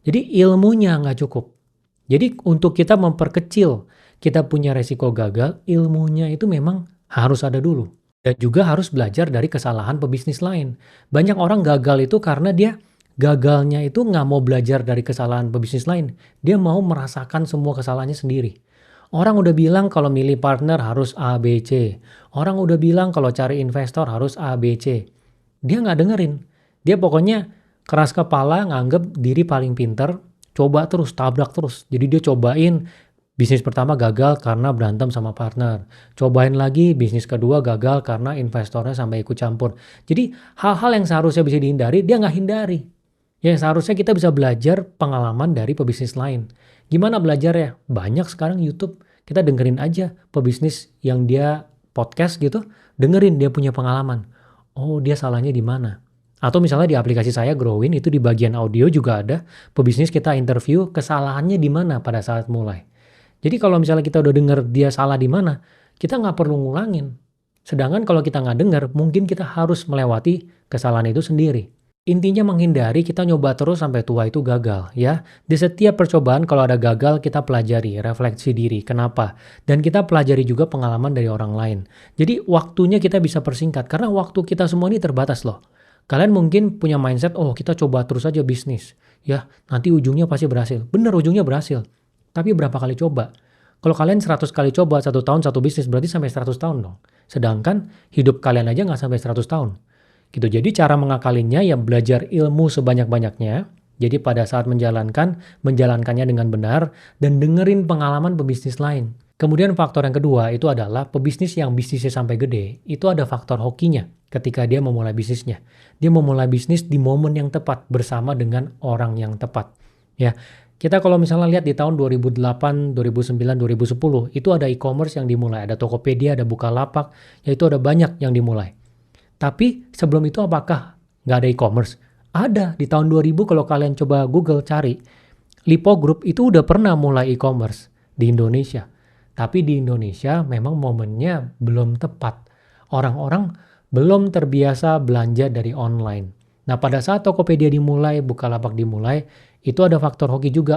Jadi ilmunya nggak cukup. Jadi untuk kita memperkecil kita punya resiko gagal, ilmunya itu memang harus ada dulu. Dan juga harus belajar dari kesalahan pebisnis lain. Banyak orang gagal itu karena dia gagalnya itu nggak mau belajar dari kesalahan pebisnis lain. Dia mau merasakan semua kesalahannya sendiri. Orang udah bilang kalau milih partner harus A, B, C. Orang udah bilang kalau cari investor harus A, B, C. Dia nggak dengerin. Dia pokoknya keras kepala, nganggep diri paling pinter, coba terus, tabrak terus. Jadi dia cobain bisnis pertama gagal karena berantem sama partner. Cobain lagi bisnis kedua gagal karena investornya sampai ikut campur. Jadi hal-hal yang seharusnya bisa dihindari, dia nggak hindari. Ya seharusnya kita bisa belajar pengalaman dari pebisnis lain. Gimana belajar ya? Banyak sekarang YouTube. Kita dengerin aja pebisnis yang dia podcast gitu, dengerin dia punya pengalaman. Oh, dia salahnya di mana? Atau misalnya di aplikasi saya Growin itu di bagian audio juga ada pebisnis kita interview kesalahannya di mana pada saat mulai. Jadi kalau misalnya kita udah denger dia salah di mana, kita nggak perlu ngulangin. Sedangkan kalau kita nggak denger, mungkin kita harus melewati kesalahan itu sendiri. Intinya menghindari kita nyoba terus sampai tua itu gagal ya. Di setiap percobaan kalau ada gagal kita pelajari, refleksi diri, kenapa. Dan kita pelajari juga pengalaman dari orang lain. Jadi waktunya kita bisa persingkat karena waktu kita semua ini terbatas loh. Kalian mungkin punya mindset, oh kita coba terus aja bisnis. Ya, nanti ujungnya pasti berhasil. Bener ujungnya berhasil. Tapi berapa kali coba? Kalau kalian 100 kali coba 1 tahun 1 bisnis berarti sampai 100 tahun dong. Sedangkan hidup kalian aja nggak sampai 100 tahun. Gitu. Jadi cara mengakalinya ya belajar ilmu sebanyak-banyaknya. Jadi pada saat menjalankannya dengan benar dan dengerin pengalaman pebisnis lain. Kemudian faktor yang kedua itu adalah pebisnis yang bisnisnya sampai gede, itu ada faktor hokinya ketika dia memulai bisnisnya. Dia memulai bisnis di momen yang tepat bersama dengan orang yang tepat. Ya, kita kalau misalnya lihat di tahun 2008, 2009, 2010, itu ada e-commerce yang dimulai, ada Tokopedia, ada Bukalapak, yaitu ada banyak yang dimulai. Tapi sebelum itu apakah nggak ada e-commerce? Ada. Di tahun 2000 kalau kalian coba Google cari, Lipo Group itu udah pernah mulai e-commerce di Indonesia. Tapi di Indonesia memang momennya belum tepat. Orang-orang belum terbiasa belanja dari online. Nah pada saat Tokopedia dimulai, Bukalapak dimulai, itu ada faktor hoki juga.